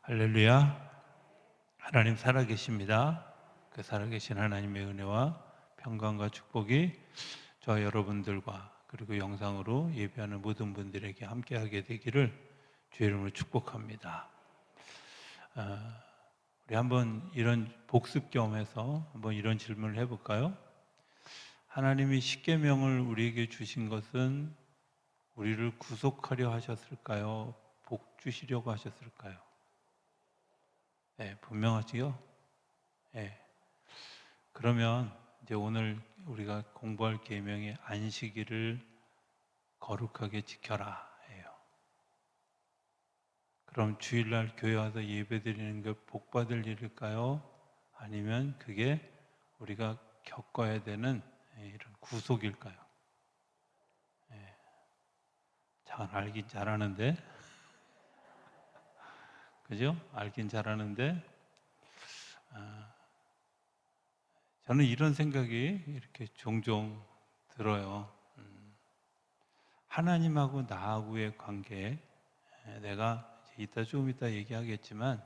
할렐루야. 하나님 살아계십니다. 그 살아계신 하나님의 은혜와 평강과 축복이 저와 여러분들과 그리고 영상으로 예배하는 모든 분들에게 함께하게 되기를 주의 이름으로 축복합니다. 우리 한번 이런 복습 겸해서 한번 이런 질문을 해볼까요? 하나님이 십계명을 우리에게 주신 것은 우리를 구속하려 하셨을까요? 복 주시려고 하셨을까요? 네, 분명하지요? 네. 그러면 이제 오늘 우리가 공부할 계명의 안식일을 거룩하게 지켜라 해요. 그럼 주일날 교회 와서 예배드리는 게 복받을 일일까요? 아니면 그게 우리가 겪어야 되는 이런 구속일까요? 잘 알긴 잘하는데, 그죠? 알긴 잘하는데, 저는 이런 생각이 이렇게 종종 들어요. 하나님하고 나하고의 관계, 내가 조금 이따 얘기하겠지만,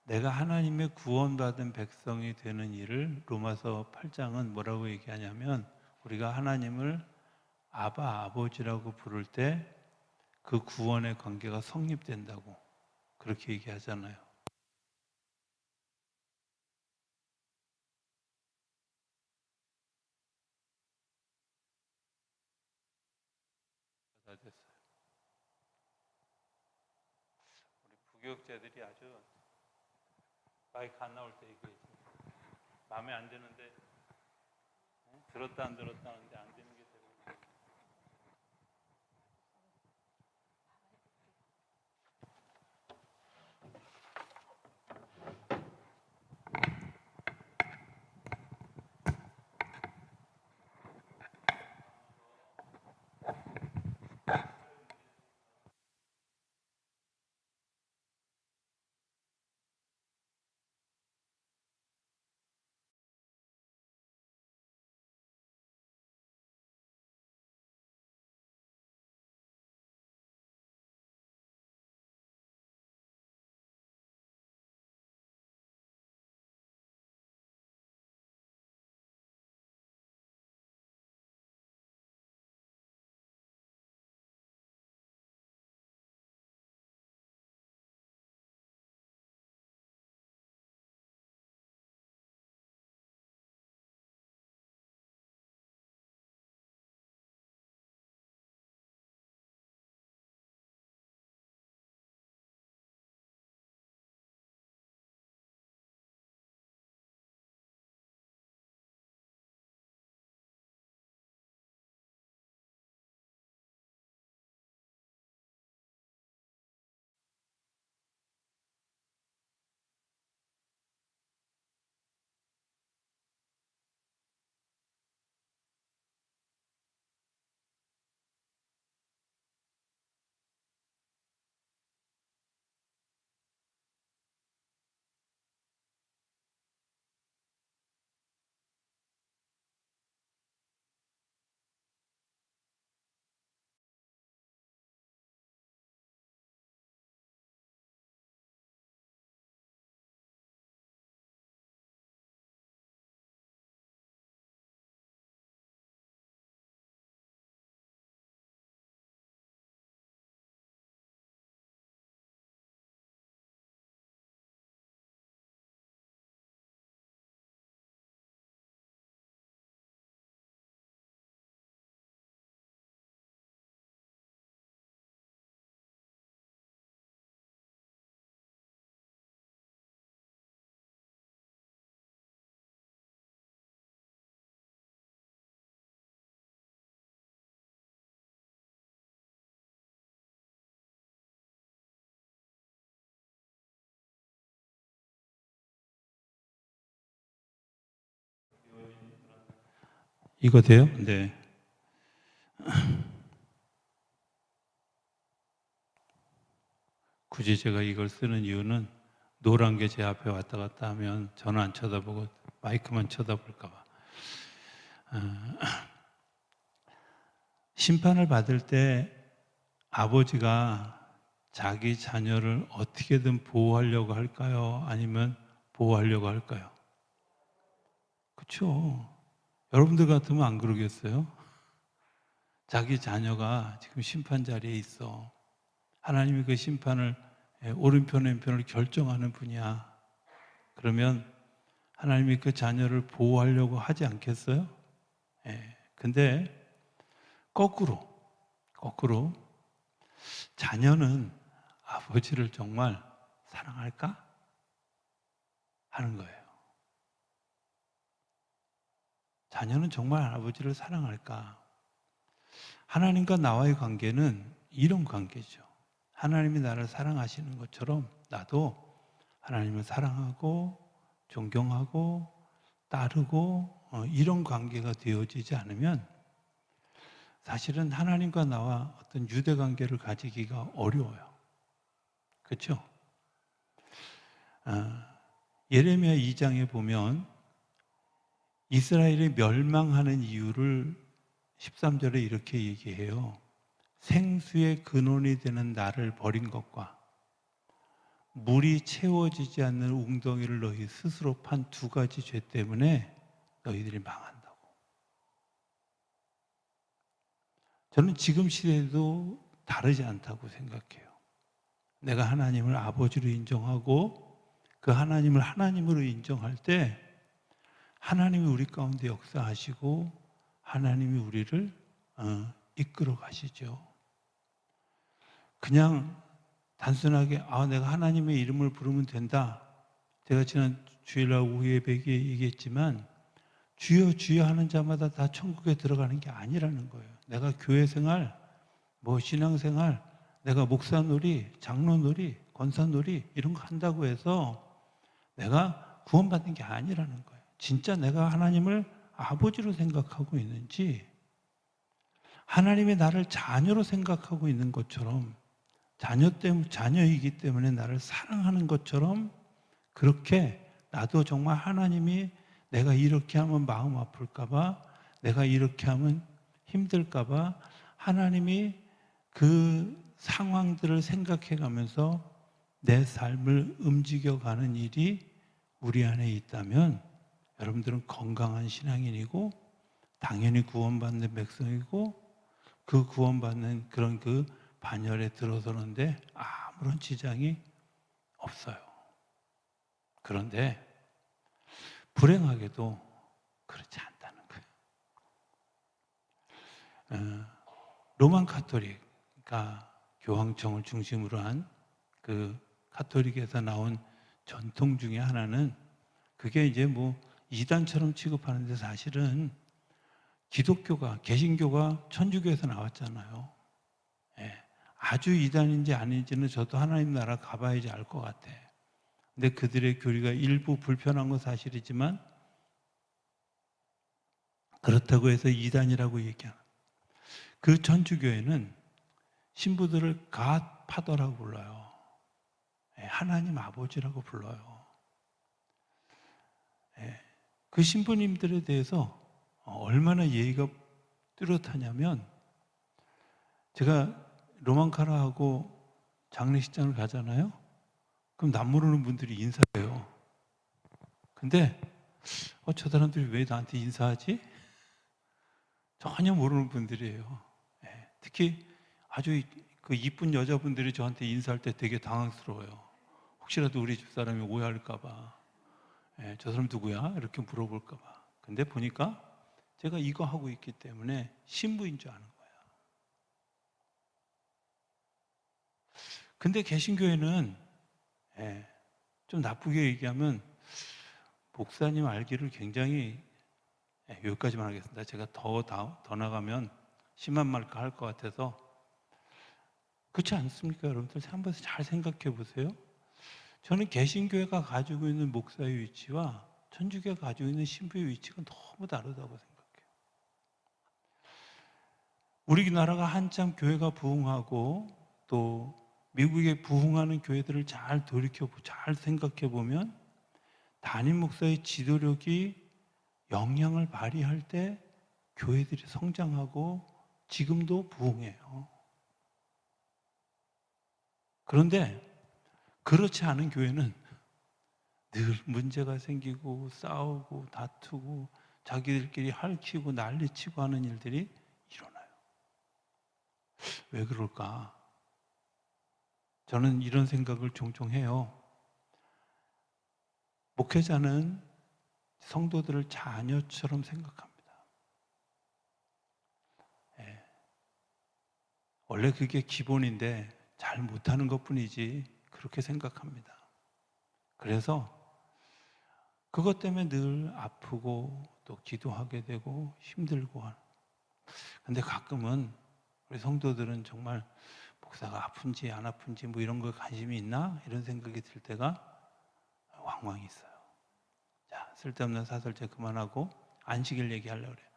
내가 하나님의 구원받은 백성이 되는 일을 로마서 8장은 뭐라고 얘기하냐면, 우리가 하나님을 아버지라고 부를 때 그 구원의 관계가 성립된다고 그렇게 얘기하잖아요. 다 됐어요. 우리 부교육자들이 아주 마이크 안 나올 때 얘기해. 마음에 안 드는데 들었다 안 들었다 하는데 안 되는 게 되고. 이거 돼요? 네. 굳이 제가 이걸 쓰는 이유는 노란 게 제 앞에 왔다 갔다 하면 저는 안 쳐다보고 마이크만 쳐다볼까 봐. 심판을 받을 때 아버지가 자기 자녀를 어떻게든 보호하려고 할까요? 아니면 보호하려고 할까요? 그렇죠. 여러분들 같으면 안 그러겠어요? 자기 자녀가 지금 심판 자리에 있어. 하나님이 그 심판을 오른편 왼편을 결정하는 분이야. 그러면 하나님이 그 자녀를 보호하려고 하지 않겠어요? 근데 거꾸로 자녀는 아버지를 정말 사랑할까? 하는 거예요. 자녀는 정말 아버지를 사랑할까? 하나님과 나와의 관계는 이런 관계죠. 하나님이 나를 사랑하시는 것처럼 나도 하나님을 사랑하고 존경하고 따르고 이런 관계가 되어지지 않으면 사실은 하나님과 나와 어떤 유대 관계를 가지기가 어려워요. 그렇죠? 예레미야 2장에 보면 이스라엘이 멸망하는 이유를 13절에 이렇게 얘기해요. 생수의 근원이 되는 나를 버린 것과 물이 채워지지 않는 웅덩이를 너희 스스로 판 두 가지 죄 때문에 너희들이 망한다고. 저는 지금 시대에도 다르지 않다고 생각해요. 내가 하나님을 아버지로 인정하고 그 하나님을 하나님으로 인정할 때 하나님이 우리 가운데 역사하시고 하나님이 우리를 이끌어 가시죠. 그냥 단순하게 내가 하나님의 이름을 부르면 된다. 제가 지난 주일날 오후 예배에 얘기했지만 주여 주여 하는 자마다 다 천국에 들어가는 게 아니라는 거예요. 내가 교회 생활, 신앙 생활, 내가 목사 놀이, 장로 놀이, 권사 놀이 이런 거 한다고 해서 내가 구원받는 게 아니라는 거예요. 진짜 내가 하나님을 아버지로 생각하고 있는지 하나님이 나를 자녀로 생각하고 있는 것처럼 자녀이기 때문에 나를 사랑하는 것처럼 그렇게 나도 정말 하나님이 내가 이렇게 하면 마음 아플까봐 내가 이렇게 하면 힘들까봐 하나님이 그 상황들을 생각해 가면서 내 삶을 움직여가는 일이 우리 안에 있다면 여러분들은 건강한 신앙인이고 당연히 구원받는 백성이고 그 구원받는 그런 그 반열에 들어서는데 아무런 지장이 없어요. 그런데 불행하게도 그렇지 않다는 거예요. 로만 카톨릭가 교황청을 중심으로 한 그 카톨릭에서 나온 전통 중에 하나는 그게 이제 이단처럼 취급하는데 사실은 기독교가 개신교가 천주교에서 나왔잖아요. 아주 이단인지 아닌지는 저도 하나님 나라 가봐야지 알 것 같아. 근데 그들의 교리가 일부 불편한 건 사실이지만 그렇다고 해서 이단이라고 얘기하는 그 천주교회는 신부들을 God 파더라고 불러요. 하나님 아버지라고 불러요. 그 신부님들에 대해서 얼마나 예의가 뚜렷하냐면 제가 로만카라하고 장례식장을 가잖아요. 그럼 남 모르는 분들이 인사해요. 근데 저 사람들이 왜 나한테 인사하지? 전혀 모르는 분들이에요. 특히 아주 그 이쁜 여자분들이 저한테 인사할 때 되게 당황스러워요. 혹시라도 우리 집사람이 오해할까 봐. 저 사람 누구야? 이렇게 물어볼까 봐. 근데 보니까 제가 이거 하고 있기 때문에 신부인 줄 아는 거예요. 근데 개신교회는 좀 나쁘게 얘기하면 목사님 알기를 굉장히 여기까지만 하겠습니다. 제가 더 나가면 심한 말까 할 것 같아서 그렇지 않습니까? 여러분들 한번 잘 생각해 보세요. 저는 개신교회가 가지고 있는 목사의 위치와 천주교가 가지고 있는 신부의 위치가 너무 다르다고 생각해요. 우리나라가 한참 교회가 부흥하고 또 미국에 부흥하는 교회들을 잘 생각해 보면 담임 목사의 지도력이 영향을 발휘할 때 교회들이 성장하고 지금도 부흥해요. 그런데 그렇지 않은 교회는 늘 문제가 생기고 싸우고 다투고 자기들끼리 핥히고 난리치고 하는 일들이 일어나요. 왜 그럴까? 저는 이런 생각을 종종 해요. 목회자는 성도들을 자녀처럼 생각합니다. 예. 원래 그게 기본인데 잘 못하는 것뿐이지 그렇게 생각합니다. 그래서 그것 때문에 늘 아프고 또 기도하게 되고 힘들고 하는. 근데 가끔은 우리 성도들은 정말 목사가 아픈지 안 아픈지 뭐 이런 거에 관심이 있나? 이런 생각이 들 때가 왕왕 있어요. 자, 쓸데없는 사설제 그만하고 안식일 얘기하려고 그래요.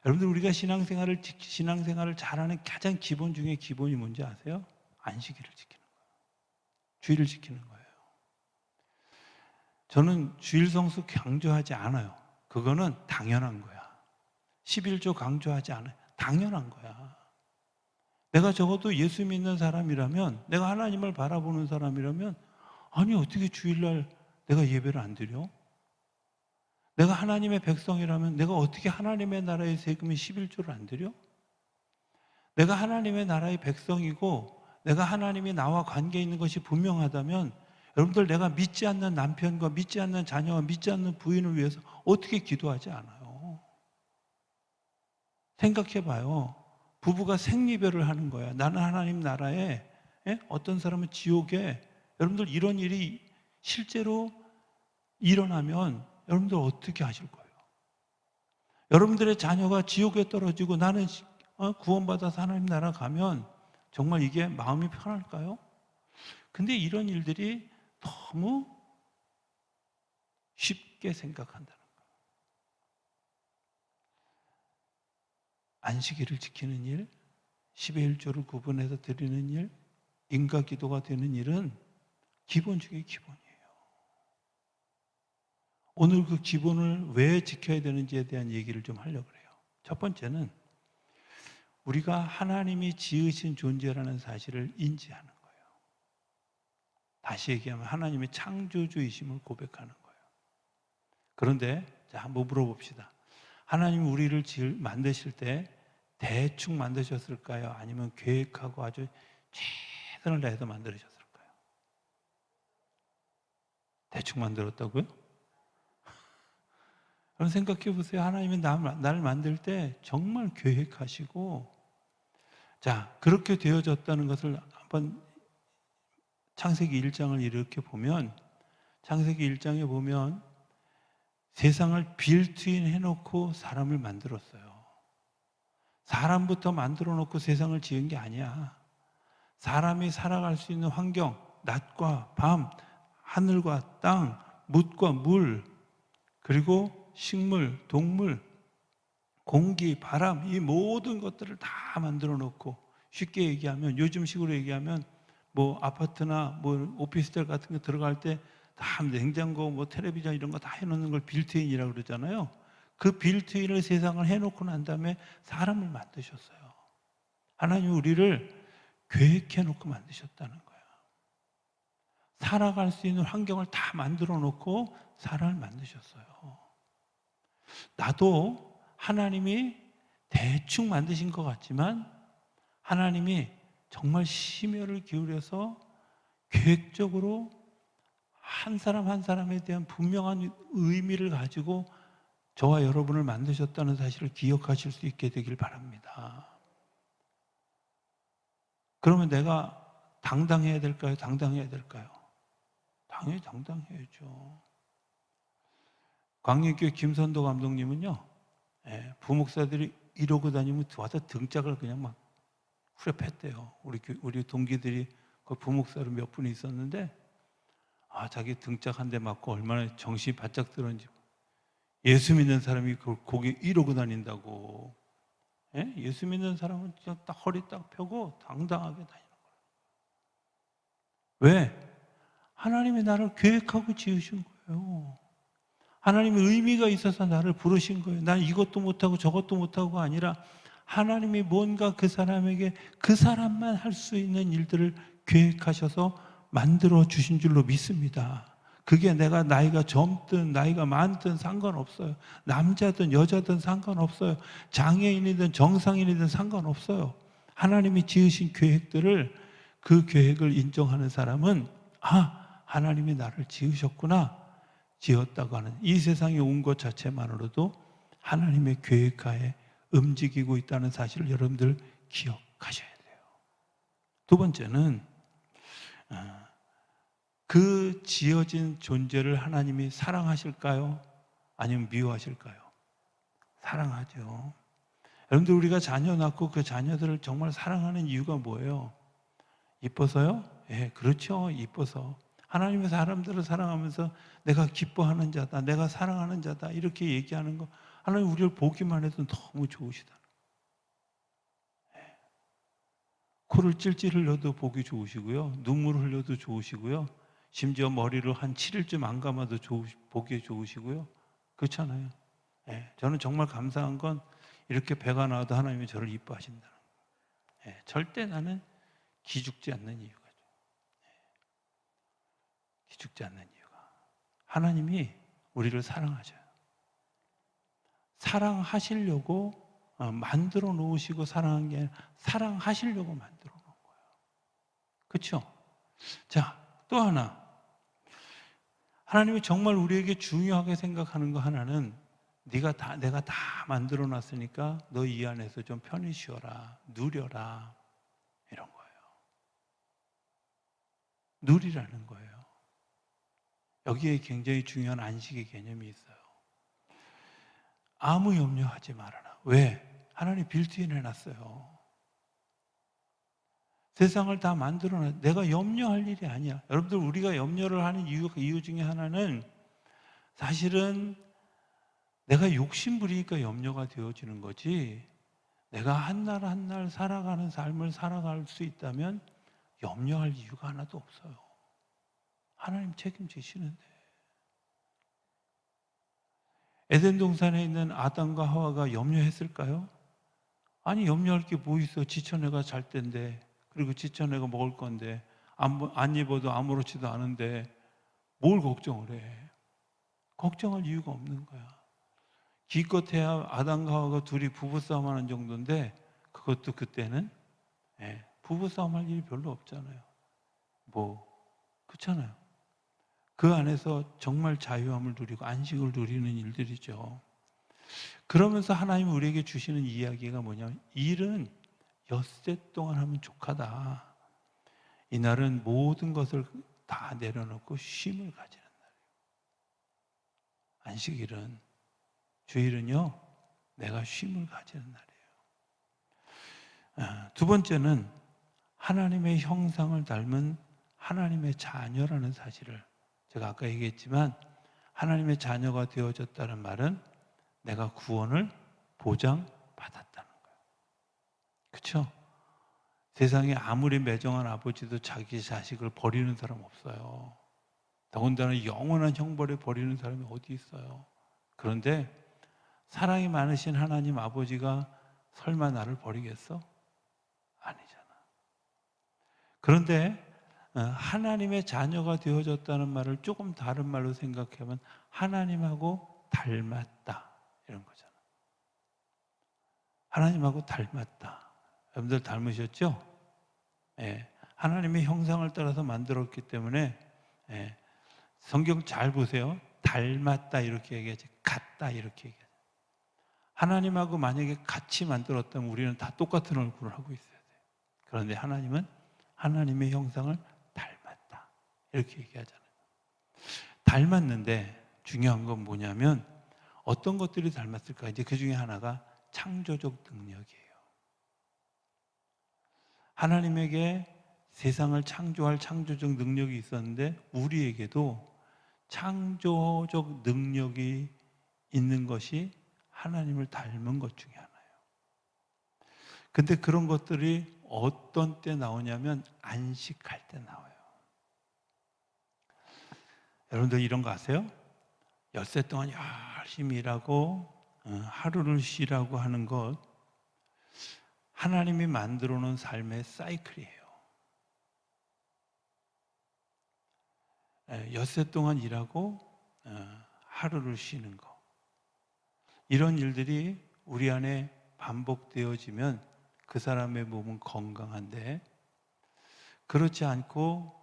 여러분들 우리가 신앙생활을 잘하는 가장 기본 중에 기본이 뭔지 아세요? 안식일을 지키는 거예요. 주일을 지키는 거예요. 저는 주일 성수 강조하지 않아요. 그거는 당연한 거야. 11조 강조하지 않아요. 당연한 거야. 내가 적어도 예수 믿는 사람이라면, 내가 하나님을 바라보는 사람이라면, 아니 어떻게 주일날 내가 예배를 안 드려? 내가 하나님의 백성이라면 내가 어떻게 하나님의 나라의 세금이 11조를 안 드려? 내가 하나님의 나라의 백성이고 내가 하나님이 나와 관계 있는 것이 분명하다면 여러분들 내가 믿지 않는 남편과 믿지 않는 자녀와 믿지 않는 부인을 위해서 어떻게 기도하지 않아요? 생각해 봐요. 부부가 생리별을 하는 거야. 나는 하나님 나라에, 어떤 사람은 지옥에. 여러분들 이런 일이 실제로 일어나면 여러분들 어떻게 하실 거예요? 여러분들의 자녀가 지옥에 떨어지고 나는 구원받아서 하나님 나라 가면 정말 이게 마음이 편할까요? 근데 이런 일들이 너무 쉽게 생각한다는 거예요. 안식일을 지키는 일, 10의 1조를 구분해서 드리는 일, 인과 기도가 되는 일은 기본 중에 기본이에요. 오늘 그 기본을 왜 지켜야 되는지에 대한 얘기를 좀 하려고 해요. 첫 번째는 우리가 하나님이 지으신 존재라는 사실을 인지하는 거예요. 다시 얘기하면 하나님의 창조주이심을 고백하는 거예요. 그런데 자, 한번 물어봅시다. 하나님 우리를 만드실 때 대충 만드셨을까요? 아니면 계획하고 아주 최선을 다해서 만들으셨을까요? 대충 만들었다고요? 그럼 생각해 보세요. 하나님이 나를 만들 때 정말 계획하시고, 자, 그렇게 되어졌다는 것을 한번 창세기 1장을 이렇게 보면, 창세기 1장에 보면 세상을 빌트인 해놓고 사람을 만들었어요. 사람부터 만들어 놓고 세상을 지은 게 아니야. 사람이 살아갈 수 있는 환경, 낮과 밤, 하늘과 땅, 묻과 물, 그리고 식물, 동물, 공기, 바람, 이 모든 것들을 다 만들어 놓고, 쉽게 얘기하면, 요즘식으로 얘기하면 뭐 아파트나 뭐 오피스텔 같은 거 들어갈 때 다 냉장고, 뭐 텔레비전 이런 거 다 해놓는 걸 빌트인이라고 그러잖아요. 그 빌트인을 세상을 해놓고 난 다음에 사람을 만드셨어요. 하나님 우리를 계획해 놓고 만드셨다는 거야. 살아갈 수 있는 환경을 다 만들어 놓고 사람을 만드셨어요. 나도 하나님이 대충 만드신 것 같지만 하나님이 정말 심혈을 기울여서 계획적으로 한 사람 한 사람에 대한 분명한 의미를 가지고 저와 여러분을 만드셨다는 사실을 기억하실 수 있게 되길 바랍니다. 그러면 내가 당당해야 될까요? 당당해야 될까요? 당연히 당당해야죠. 광역교회 김선도 감독님은요, 부목사들이 이러고 다니면 와서 등짝을 그냥 막 후려팼대요. 우리 동기들이 그 부목사로 몇 분이 있었는데, 자기 등짝 한 대 맞고 얼마나 정신이 바짝 들었는지. 예수 믿는 사람이 거기 이러고 다닌다고. 예수 믿는 사람은 진짜 딱 허리 딱 펴고 당당하게 다니는 거예요. 왜? 하나님이 나를 계획하고 지으신 거예요. 하나님의 의미가 있어서 나를 부르신 거예요. 난 이것도 못하고 저것도 못하고 아니라 하나님이 뭔가 그 사람에게 그 사람만 할 수 있는 일들을 계획하셔서 만들어 주신 줄로 믿습니다. 그게 내가 나이가 젊든 나이가 많든 상관없어요. 남자든 여자든 상관없어요. 장애인이든 정상인이든 상관없어요. 하나님이 지으신 계획들을, 그 계획을 인정하는 사람은 하나님이 나를 지으셨구나, 지었다고 하는 이 세상에 온 것 자체만으로도 하나님의 계획하에 움직이고 있다는 사실을 여러분들 기억하셔야 돼요. 두 번째는 그 지어진 존재를 하나님이 사랑하실까요? 아니면 미워하실까요? 사랑하죠. 여러분들, 우리가 자녀 낳고 그 자녀들을 정말 사랑하는 이유가 뭐예요? 이뻐서요? 예, 그렇죠. 이뻐서. 하나님의 사람들을 사랑하면서 내가 기뻐하는 자다, 내가 사랑하는 자다, 이렇게 얘기하는 거, 하나님 우리를 보기만 해도 너무 좋으시다. 예. 코를 찔찔 흘려도 보기 좋으시고요, 눈물을 흘려도 좋으시고요, 심지어 머리를 한 7일쯤 안 감아도 보기에 좋으시고요. 그렇잖아요. 예, 저는 정말 감사한 건 이렇게 배가 나와도 하나님이 저를 이뻐하신다는 거예요. 예, 절대 나는 기죽지 않는 이유가, 기죽지 않는 이유가, 하나님이 우리를 사랑하셔요. 사랑하시려고 만들어 놓으시고 사랑한 게 아니라 사랑하시려고 만들어 놓은 거예요. 그렇죠? 자, 또 하나, 하나님이 정말 우리에게 중요하게 생각하는 거 하나는, 내가 다 만들어 놨으니까 너 이 안에서 좀 편히 쉬어라, 누려라, 이런 거예요. 누리라는 거예요. 여기에 굉장히 중요한 안식의 개념이 있어요. 아무 염려하지 말아라. 왜? 하나님 빌트인 해놨어요. 세상을 다 만들어놨. 내가 염려할 일이 아니야. 여러분들, 우리가 염려를 하는 이유 중에 하나는 사실은 내가 욕심 부리니까 염려가 되어지는 거지, 내가 한 날 한 날 살아가는 삶을 살아갈 수 있다면 염려할 이유가 하나도 없어요. 하나님 책임지시는데. 에덴 동산에 있는 아담과 하와가 염려했을까요? 아니, 염려할 게 뭐 있어. 지천애가 잘 텐데, 그리고 지천애가 먹을 건데, 안 입어도 아무렇지도 않은데 뭘 걱정을 해. 걱정할 이유가 없는 거야. 기껏해야 아담과 하와가 둘이 부부싸움 하는 정도인데, 그것도 그때는 부부싸움 할 일이 별로 없잖아요. 그렇잖아요. 그 안에서 정말 자유함을 누리고 안식을 누리는 일들이죠. 그러면서 하나님 우리에게 주시는 이야기가 뭐냐면, 일은 엿새 동안 하면 족하다. 이날은 모든 것을 다 내려놓고 쉼을 가지는 날이에요. 안식일은, 주일은요, 내가 쉼을 가지는 날이에요. 두 번째는 하나님의 형상을 닮은 하나님의 자녀라는 사실을, 제가 아까 얘기했지만 하나님의 자녀가 되어졌다는 말은 내가 구원을 보장받았다는 거예요. 그렇죠? 세상에 아무리 매정한 아버지도 자기 자식을 버리는 사람 없어요. 더군다나 영원한 형벌에 버리는 사람이 어디 있어요. 그런데 사랑이 많으신 하나님 아버지가 설마 나를 버리겠어? 아니잖아. 그런데 하나님의 자녀가 되어졌다는 말을 조금 다른 말로 생각하면 하나님하고 닮았다, 이런 거잖아. 하나님하고 닮았다. 여러분들 닮으셨죠? 예, 하나님의 형상을 따라서 만들었기 때문에, 성경 잘 보세요. 닮았다 이렇게 얘기하지, 같다 이렇게 얘기하지. 하나님하고 만약에 같이 만들었다면 우리는 다 똑같은 얼굴을 하고 있어야 돼요. 그런데 하나님은 하나님의 형상을 닮았다 이렇게 얘기하잖아요. 닮았는데 중요한 건 뭐냐면, 어떤 것들이 닮았을까? 이제 그 중에 하나가 창조적 능력이에요. 하나님에게 세상을 창조할 창조적 능력이 있었는데, 우리에게도 창조적 능력이 있는 것이 하나님을 닮은 것 중에 하나예요. 근데 그런 것들이 어떤 때 나오냐면 안식할 때 나와요. 여러분들 이런 거 아세요? 엿새 동안 열심히 일하고 하루를 쉬라고 하는 것, 하나님이 만들어 놓은 삶의 사이클이에요. 엿새 동안 일하고 하루를 쉬는 거. 이런 일들이 우리 안에 반복되어지면 그 사람의 몸은 건강한데, 그렇지 않고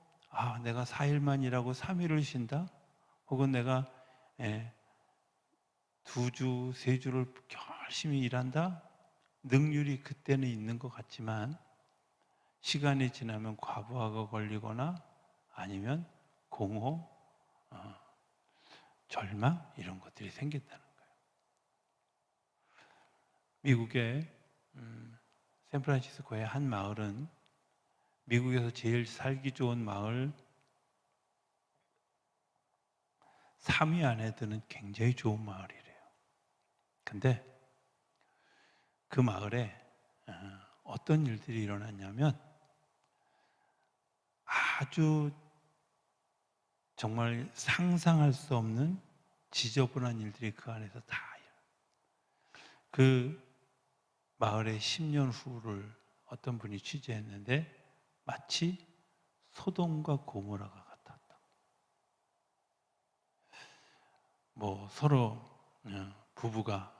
내가 4일만 일하고 3일을 쉰다? 혹은 내가 2주, 3주를 열심히 일한다? 능률이 그때는 있는 것 같지만 시간이 지나면 과부하가 걸리거나 아니면 공허, 절망 이런 것들이 생긴다는 거예요. 미국의 샌프란시스코의 한 마을은 미국에서 제일 살기 좋은 마을 3위 안에 드는 굉장히 좋은 마을이래요. 근데 그 마을에 어떤 일들이 일어났냐면 아주 정말 상상할 수 없는 지저분한 일들이 그 안에서 다 그 마을의 10년 후를 어떤 분이 취재했는데 마치 소돔과 고모라가 같았다. 서로 부부가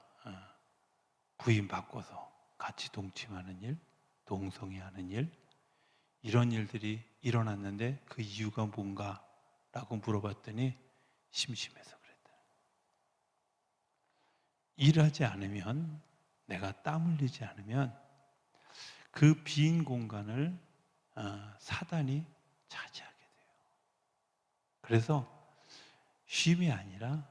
부인 바꿔서 같이 동침하는 일, 동성애하는 일, 이런 일들이 일어났는데 그 이유가 뭔가라고 물어봤더니 심심해서 그랬다. 일하지 않으면, 내가 땀 흘리지 않으면 그 빈 공간을 사단이 차지하게 돼요. 그래서 쉼이 아니라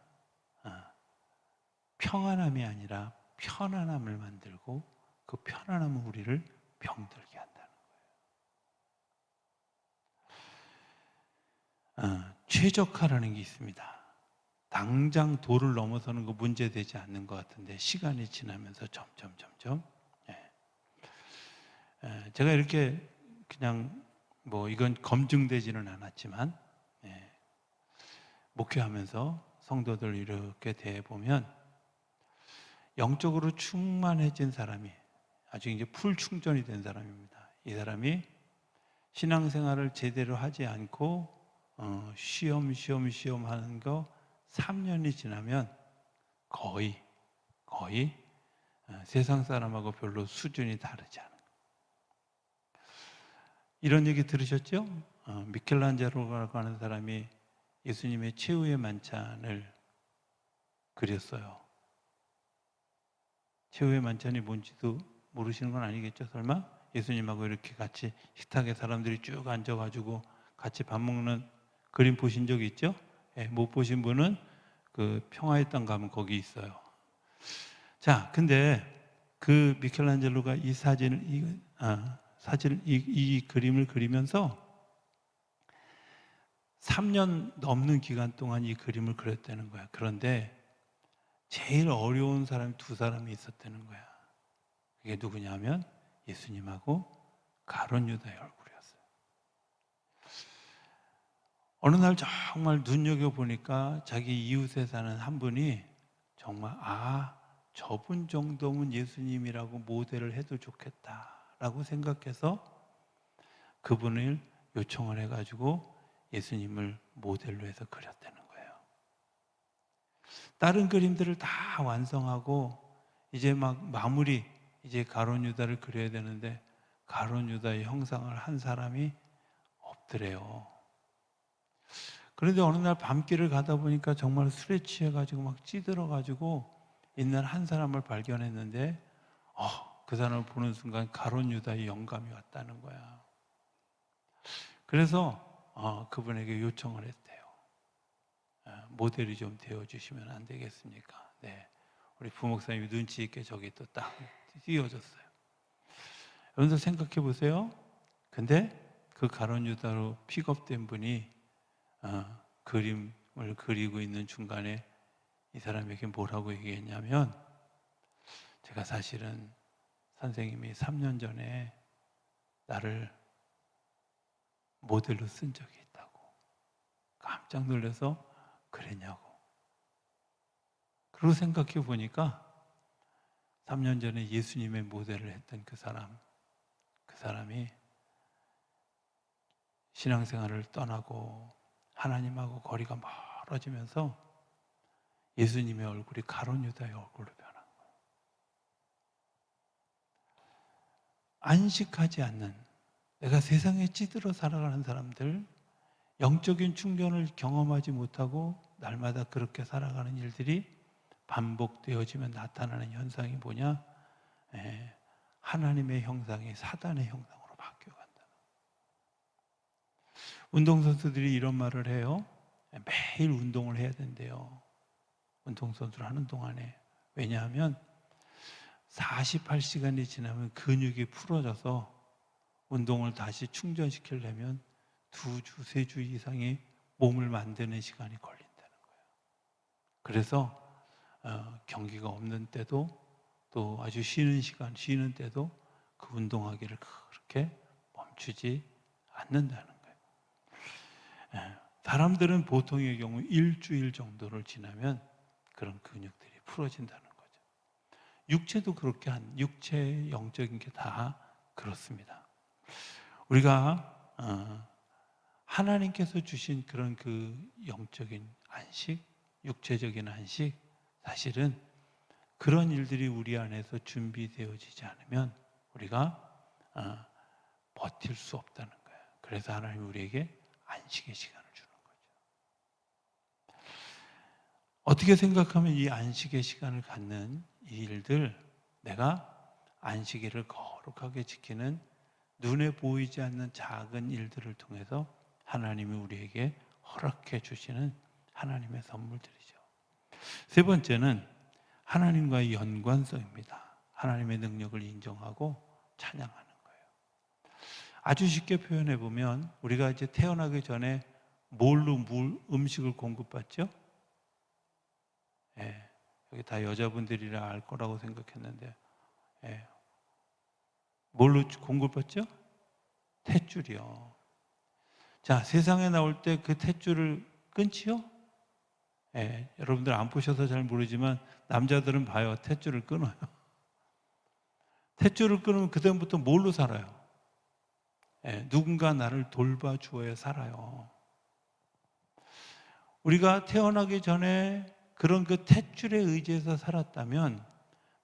평안함이 아니라 편안함을 만들고 그 편안함은 우리를 병들게 한다는 거예요. 최적화라는 게 있습니다. 당장 도를 넘어서는 거 문제되지 않는 것 같은데 시간이 지나면서 점점 제가 이렇게 그냥 이건 검증되지는 않았지만 목회하면서 성도들 이렇게 대해보면 영적으로 충만해진 사람이, 아주 이제 풀 충전이 된 사람입니다. 이 사람이 신앙생활을 제대로 하지 않고 쉬엄 하는 거 3년이 지나면 거의 세상 사람하고 별로 수준이 다르지 않아요. 이런 얘기 들으셨죠? 미켈란젤로라고 하는 사람이 예수님의 최후의 만찬을 그렸어요. 최후의 만찬이 뭔지도 모르시는 건 아니겠죠, 설마? 예수님하고 이렇게 같이 식탁에 사람들이 쭉 앉아가지고 같이 밥 먹는 그림 보신 적 있죠? 못 보신 분은 그 평화의 땅 가면 거기 있어요. 자, 근데 그 미켈란젤로가 이 그림을 그리면서 3년 넘는 기간 동안 이 그림을 그렸다는 거야. 그런데 제일 어려운 사람이 2사람이 있었다는 거야. 그게 누구냐면 예수님하고 가룟 유다의 얼굴이었어요. 어느 날 정말 눈여겨보니까 자기 이웃에 사는 한 분이 정말 저분 정도면 예수님이라고 모델을 해도 좋겠다라고 생각해서 그분을 요청을 해가지고 예수님을 모델로 해서 그렸다는 거예요. 다른 그림들을 다 완성하고 이제 마무리, 이제 가룟 유다를 그려야 되는데 가룟 유다의 형상을 한 사람이 없더래요. 그런데 어느 날 밤길을 가다 보니까 정말 술에 취해가지고 막 찌들어가지고 있는 한 사람을 발견했는데 그 사람을 보는 순간 가룟 유다의 영감이 왔다는 거야. 그래서 그분에게 요청을 했대요. 모델이 좀 되어주시면 안 되겠습니까? 네, 우리 부목사님이 눈치 있게 저기 또 딱 띄워줬어요. 여러분들 생각해 보세요. 근데 그 가룟 유다로 픽업된 분이 그림을 그리고 있는 중간에 이 사람에게 뭐라고 얘기했냐면, 제가 사실은 선생님이 3년 전에 나를 모델로 쓴 적이 있다고. 깜짝 놀라서 그랬냐고. 그러고 생각해 보니까 3년 전에 예수님의 모델을 했던 그 사람이 신앙생활을 떠나고 하나님하고 거리가 멀어지면서 예수님의 얼굴이 가룟 유다의 얼굴로 변한 거예요. 안식하지 않는, 내가 세상에 찌들어 살아가는 사람들, 영적인 충전을 경험하지 못하고 날마다 그렇게 살아가는 일들이 반복되어지면 나타나는 현상이 뭐냐? 하나님의 형상이 사단의 형상으로 바뀌어간다. 운동선수들이 이런 말을 해요. 매일 운동을 해야 된대요. 운동선수를 하는 동안에. 왜냐하면 48시간이 지나면 근육이 풀어져서 운동을 다시 충전시키려면 2주, 3주 이상의 몸을 만드는 시간이 걸린다는 거예요. 그래서 경기가 없는 때도 또 아주 쉬는 시간, 쉬는 때도 그 운동하기를 그렇게 멈추지 않는다는 거예요. 사람들은 보통의 경우 일주일 정도를 지나면 그런 근육들이 풀어진다는 거죠. 육체도 그렇게 육체, 영적인 게 다 그렇습니다. 우리가 하나님께서 주신 그런 그 영적인 안식, 육체적인 안식, 사실은 그런 일들이 우리 안에서 준비되어지지 않으면 우리가 버틸 수 없다는 거예요. 그래서 하나님이 우리에게 안식의 시간을 주는 거죠. 어떻게 생각하면 이 안식의 시간을 갖는 이 일들, 내가 안식일을 거룩하게 지키는 눈에 보이지 않는 작은 일들을 통해서 하나님이 우리에게 허락해 주시는 하나님의 선물들이죠. 세 번째는 하나님과의 연관성입니다. 하나님의 능력을 인정하고 찬양하는 거예요. 아주 쉽게 표현해 보면 우리가 이제 태어나기 전에 뭘로 음식을 공급받죠? 여기 다 여자분들이라 알 거라고 생각했는데, 뭘로 공급받죠? 탯줄이요. 자, 세상에 나올 때 그 탯줄을 끊지요? 여러분들 안 보셔서 잘 모르지만 남자들은 봐요. 탯줄을 끊어요. 탯줄을 끊으면 그다음부터 뭘로 살아요? 누군가 나를 돌봐주어야 살아요. 우리가 태어나기 전에 그런 그 탯줄에 의지해서 살았다면,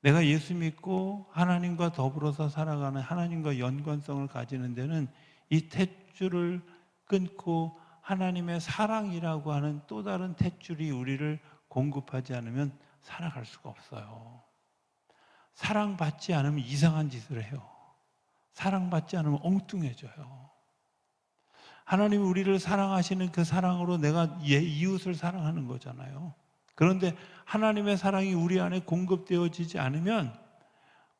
내가 예수 믿고 하나님과 더불어서 살아가는, 하나님과 연관성을 가지는 데는 이 탯줄을 끊고 하나님의 사랑이라고 하는 또 다른 탯줄이 우리를 공급하지 않으면 살아갈 수가 없어요. 사랑받지 않으면 이상한 짓을 해요. 사랑받지 않으면 엉뚱해져요. 하나님이 우리를 사랑하시는 그 사랑으로 내가 이웃을 사랑하는 거잖아요. 그런데 하나님의 사랑이 우리 안에 공급되어지지 않으면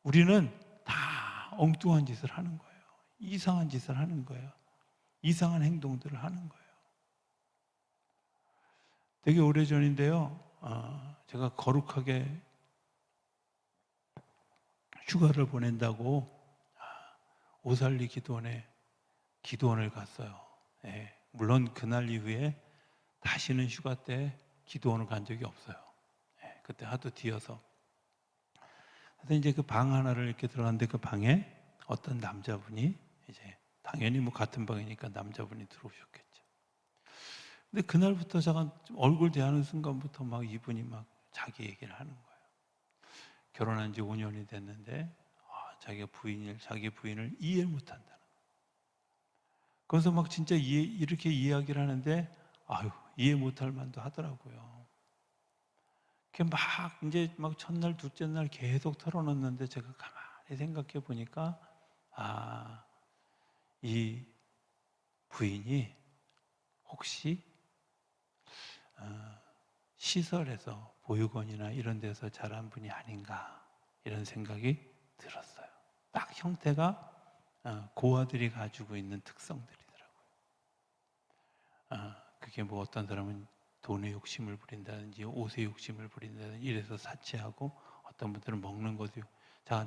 우리는 다 엉뚱한 짓을 하는 거예요. 이상한 짓을 하는 거예요. 이상한 행동들을 하는 거예요. 되게 오래전인데요. 제가 거룩하게 휴가를 보낸다고 오살리 기도원을 갔어요. 물론 그날 이후에 다시는 휴가 때 기도원을 간 적이 없어요. 그때 하도 뒤어서. 그래서 이제 그 방 하나를 이렇게 들어갔는데 그 방에 어떤 남자분이, 이제 당연히 뭐 같은 방이니까 남자분이 들어오셨겠죠. 근데 그날부터 제가 얼굴 대하는 순간부터 막 이분이 막 자기 얘기를 하는 거예요. 결혼한 지 5년이 됐는데 자기 부인을 이해 못한다는 거예요. 그래서 막 진짜 이렇게 이야기를 하는데 이해 못할 만도 하더라고요. 막 이제 막 첫날, 둘째 날 계속 털어놓는데 제가 가만히 생각해 보니까 이 부인이 혹시 시설에서 보육원이나 이런 데서 자란 분이 아닌가 이런 생각이 들었어요. 딱 형태가 고아들이 가지고 있는 특성들이더라고요. 그게 뭐 어떤 사람은 돈에 욕심을 부린다든지 옷에 욕심을 부린다든지 이래서 사치하고, 어떤 분들은 먹는 것도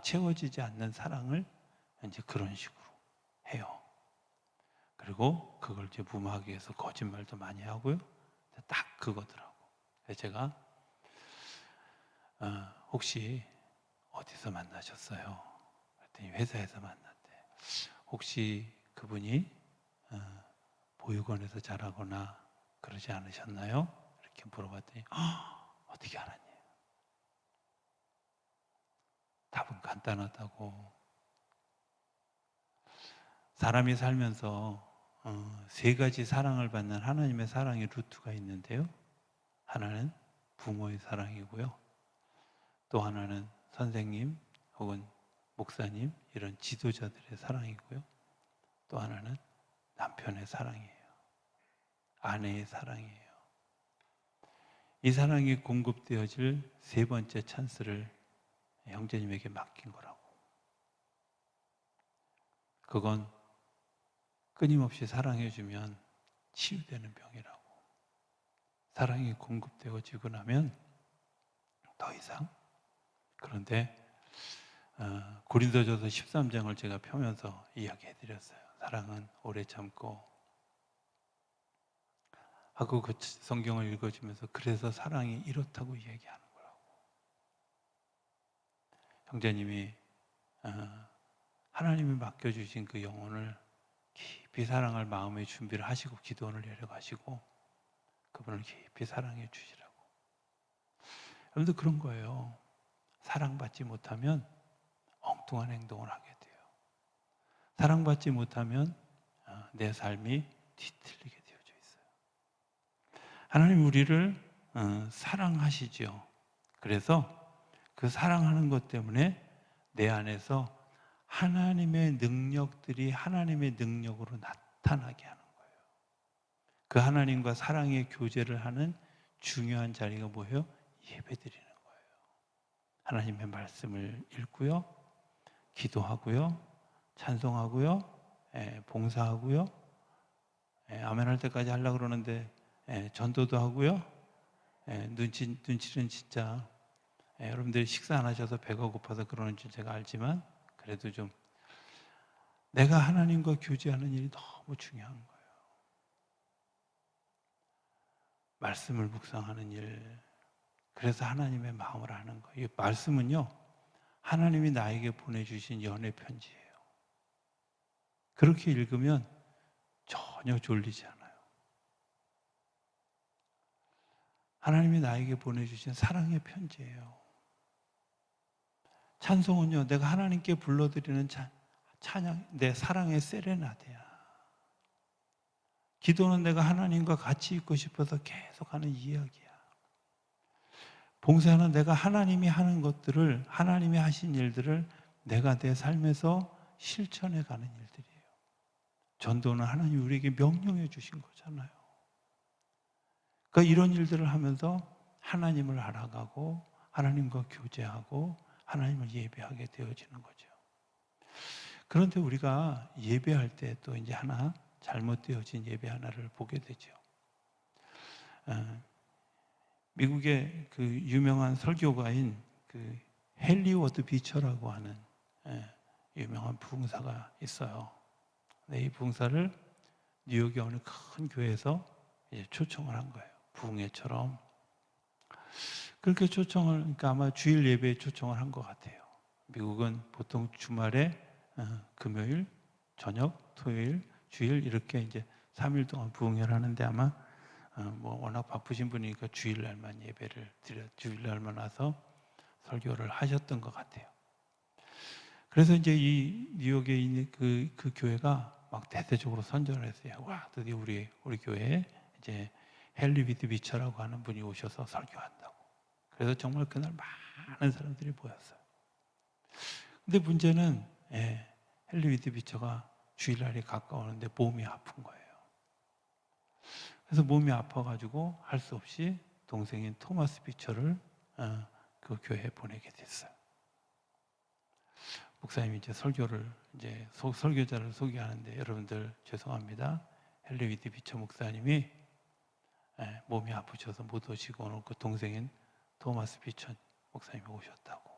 채워지지 않는 사랑을 이제 그런 식으로 해요. 그리고 그걸 이제 무마하기 위해서 거짓말도 많이 하고요. 딱 그거더라고. 그래서 제가 혹시 어디서 만나셨어요? 그랬더니 회사에서 만났대. 혹시 그분이 보육원에서 자라거나 그러지 않으셨나요? 이렇게 물어봤더니 어떻게 알았니? 답은 간단하다고. 사람이 살면서 세 가지 사랑을 받는 하나님의 사랑의 루트가 있는데요. 하나는 부모의 사랑이고요. 또 하나는 선생님 혹은 목사님 이런 지도자들의 사랑이고요. 또 하나는 남편의 사랑이에요. 아내의 사랑이에요. 이 사랑이 공급되어질 세 번째 찬스를 형제님에게 맡긴 거라고. 그건 끊임없이 사랑해주면 치유되는 병이라고. 사랑이 공급되어지고 나면 더 이상. 그런데 고린도전서 13장을 제가 펴면서 이야기해드렸어요. 사랑은 오래 참고 하고 그 성경을 읽어주면서 그래서 사랑이 이렇다고 이야기하는 거라고. 형제님이 하나님이 맡겨주신 그 영혼을 깊이 사랑할 마음의 준비를 하시고 기도원을 내려가시고 그분을 깊이 사랑해 주시라고. 여러분들 그런 거예요. 사랑받지 못하면 엉뚱한 행동을 하게 돼요. 사랑받지 못하면 내 삶이 뒤틀리게 되어져 있어요. 하나님 우리를 사랑하시죠. 그래서 그 사랑하는 것 때문에 내 안에서 하나님의 능력들이 하나님의 능력으로 나타나게 하는 거예요. 그 하나님과 사랑의 교제를 하는 중요한 자리가 뭐예요? 예배드리는 거예요. 하나님의 말씀을 읽고요, 기도하고요, 찬송하고요, 봉사하고요, 아멘 할 때까지 하려고 그러는데 전도도 하고요. 눈치는 진짜 여러분들이 식사 안 하셔서 배가 고파서 그러는 줄 제가 알지만 그래도 좀 내가 하나님과 교제하는 일이 너무 중요한 거예요. 말씀을 묵상하는 일, 그래서 하나님의 마음을 아는 거예요. 이 말씀은요, 하나님이 나에게 보내주신 연애 편지예요. 그렇게 읽으면 전혀 졸리지 않아요. 하나님이 나에게 보내주신 사랑의 편지예요. 찬송은요, 내가 하나님께 불러드리는 찬양, 내 사랑의 세레나데야. 기도는 내가 하나님과 같이 있고 싶어서 계속하는 이야기야. 봉사는 내가 하나님이 하는 것들을, 하나님이 하신 일들을 내가 내 삶에서 실천해 가는 일들이에요. 전도는 하나님이 우리에게 명령해 주신 거잖아요. 그러니까 이런 일들을 하면서 하나님을 알아가고 하나님과 교제하고 하나님을 예배하게 되어지는 거죠. 그런데 우리가 예배할 때 또 이제 하나 잘못되어진 예배 하나를 보게 되죠. 미국의 그 유명한 설교가인 그 헨리 워드 비처라고 하는 유명한 부흥사가 있어요. 이 부흥사를 뉴욕의 어느 큰 교회에서 이제 초청을 한 거예요. 부흥회처럼. 그렇게 초청을, 그러니까 아마 주일 예배에 초청을 한 것 같아요. 미국은 보통 주말에 금요일, 저녁, 토요일, 주일 이렇게 이제 3일 동안 부흥회를 하는데 아마 뭐 워낙 바쁘신 분이니까 주일날만 예배를 주일날만 와서 설교를 하셨던 것 같아요. 그래서 이제 이 뉴욕에 있는 그 교회가 막 대대적으로 선전을 했어요. 와, 드디어 우리 교회에 이제 헨리 위드 비처라고 하는 분이 오셔서 설교한다고. 그래서 정말 그날 많은 사람들이 모였어요. 근데 문제는 헨리 위드 비처가 주일날이 가까우는데 몸이 아픈 거예요. 그래서 몸이 아파가지고 할 수 없이 동생인 토마스 비처를 그 교회에 보내게 됐어요. 목사님이 이제 설교를 이제 설교자를 소개하는데 여러분들 죄송합니다. 헨리 위드 비처 목사님이 몸이 아프셔서 못 오시고 오늘 그 동생인 토마스 비처 목사님이 오셨다고.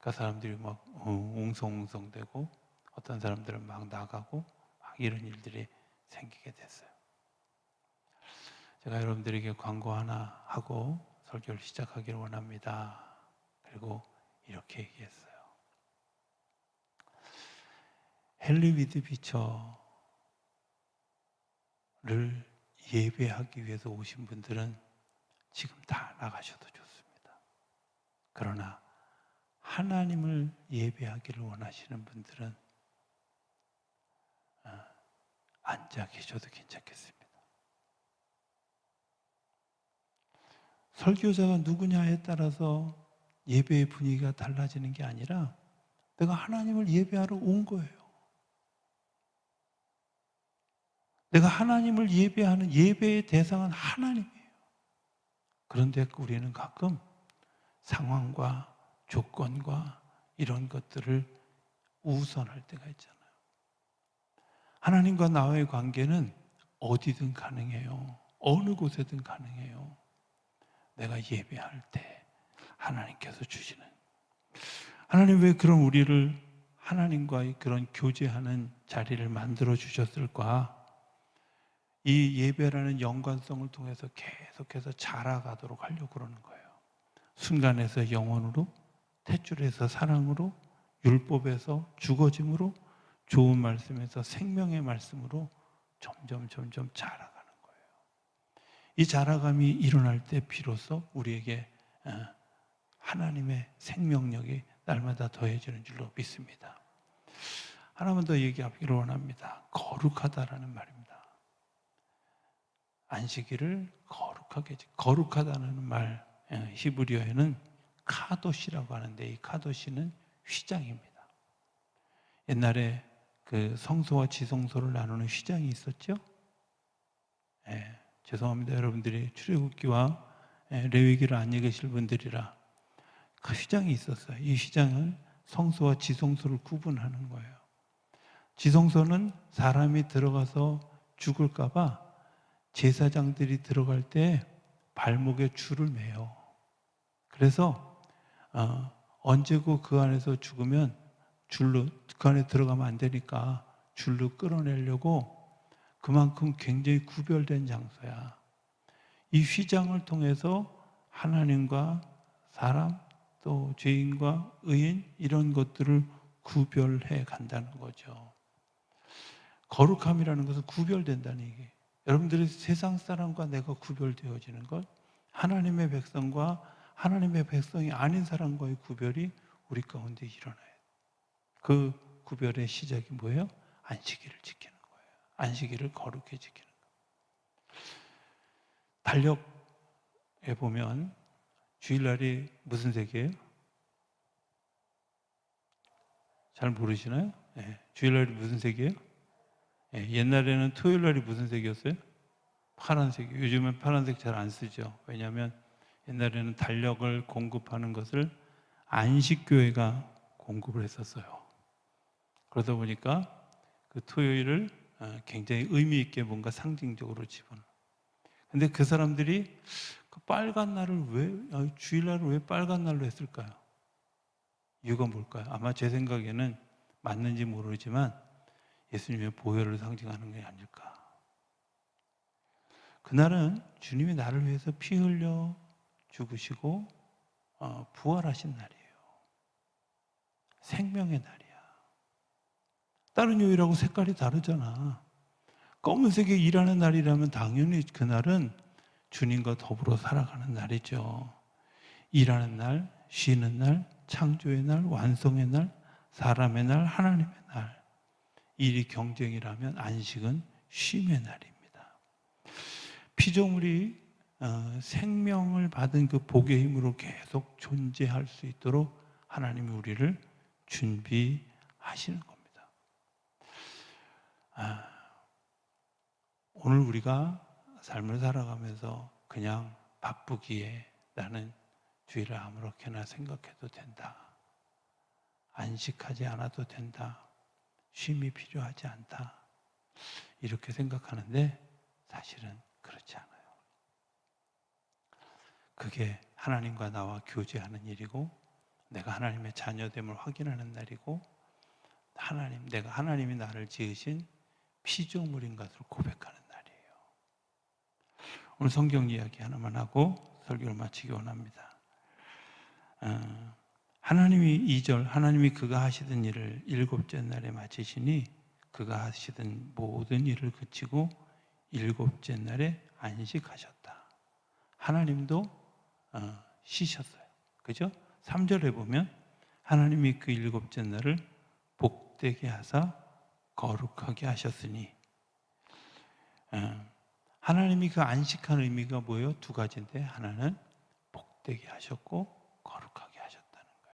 그 사람들이 막 웅성웅성대고 어떤 사람들은 막 나가고 막 이런 일들이 생기게 됐어요. 제가 여러분들에게 광고 하나 하고 설교를 시작하기를 원합니다. 그리고 이렇게 얘기했어요. 헨리 위드 비처를 예배하기 위해서 오신 분들은 지금 다 나가셔도 좋습니다. 그러나 하나님을 예배하기를 원하시는 분들은 앉아 계셔도 괜찮겠습니다. 설교자가 누구냐에 따라서 예배의 분위기가 달라지는 게 아니라 내가 하나님을 예배하러 온 거예요. 내가 하나님을 예배하는 예배의 대상은 하나님이에요. 그런데 우리는 가끔 상황과 조건과 이런 것들을 우선할 때가 있잖아요. 하나님과 나와의 관계는 어디든 가능해요. 어느 곳에든 가능해요. 내가 예배할 때 하나님께서 주시는, 하나님 왜 그런 우리를 하나님과의 그런 교제하는 자리를 만들어 주셨을까? 이 예배라는 연관성을 통해서 계속해서 자라가도록 하려고 그러는 거예요. 순간에서 영원으로, 탯줄에서 사랑으로, 율법에서 죽어짐으로, 좋은 말씀에서 생명의 말씀으로 점점 자라가는 거예요. 이 자라감이 일어날 때 비로소 우리에게 하나님의 생명력이 날마다 더해지는 줄로 믿습니다. 하나만 더 얘기하기를 원합니다. 거룩하다라는 말입니다. 안식일을 거룩하게, 거룩하다는 말, 히브리어에는 카도시라고 하는데, 이 카도시는 휘장입니다. 옛날에 그 성소와 지성소를 나누는 휘장이 있었죠? 죄송합니다. 여러분들이 출애굽기와 레위기를 안 읽으실 분들이라 그 휘장이 있었어요. 이 휘장은 성소와 지성소를 구분하는 거예요. 지성소는 사람이 들어가서 죽을까 봐 제사장들이 들어갈 때 발목에 줄을 매요. 그래서 언제고 그 안에서 죽으면 줄로, 그 안에 들어가면 안 되니까 줄로 끌어내려고, 그만큼 굉장히 구별된 장소야. 이 휘장을 통해서 하나님과 사람, 또 죄인과 의인, 이런 것들을 구별해 간다는 거죠. 거룩함이라는 것은 구별된다는 얘기예요. 여러분들이 세상 사람과 내가 구별되어지는 것, 하나님의 백성과 하나님의 백성이 아닌 사람과의 구별이 우리 가운데 일어나요. 그 구별의 시작이 뭐예요? 안식일을 지키는 거예요. 안식일을 거룩히 지키는 거예요. 달력에 보면 주일날이 무슨 색이에요? 잘 모르시나요? 주일날이 무슨 색이에요? 옛날에는 토요일날이 무슨 색이었어요? 파란색이에요. 요즘은 파란색 잘 안 쓰죠. 왜냐하면 옛날에는 달력을 공급하는 것을 안식교회가 공급을 했었어요. 그러다 보니까 그 토요일을 굉장히 의미 있게 뭔가 상징적으로 집어넣어요. 근데 그 사람들이 그 빨간 날을 왜, 주일날을 왜 빨간 날로 했을까요? 이유가 뭘까요? 아마 제 생각에는 맞는지 모르지만 예수님의 보혈을 상징하는 게 아닐까. 그날은 주님이 나를 위해서 피 흘려 죽으시고 부활하신 날이에요. 생명의 날이야. 다른 요일하고 색깔이 다르잖아. 검은색이 일하는 날이라면 당연히 그날은 주님과 더불어 살아가는 날이죠. 일하는 날, 쉬는 날, 창조의 날, 완성의 날, 사람의 날, 하나님의 날. 일이 경쟁이라면 안식은 쉼의 날입니다. 피조물이 생명을 받은 그 복의 힘으로 계속 존재할 수 있도록 하나님이 우리를 준비하시는 겁니다. 오늘 우리가 삶을 살아가면서 그냥 바쁘기에 나는 주일을 아무렇게나 생각해도 된다. 안식하지 않아도 된다. 쉼이 필요하지 않다. 이렇게 생각하는데 사실은 그렇지 않아요. 그게 하나님과 나와 교제하는 일이고, 내가 하나님의 자녀됨을 확인하는 날이고, 내가 하나님이 나를 지으신 피조물인 것을 고백하는 날이에요. 오늘 성경 이야기 하나만 하고 설교를 마치기 원합니다. 하나님이 2절, 하나님이 그가 하시던 일을 일곱째 날에 마치시니 그가 하시던 모든 일을 그치고 일곱째 날에 안식하셨다. 하나님도 쉬셨어요. 그죠? 3절에 보면 하나님이 그 일곱째 날을 복되게 하사 거룩하게 하셨으니, 하나님이 그 안식한 의미가 뭐예요? 두 가지인데, 하나는 복되게 하셨고 거룩하게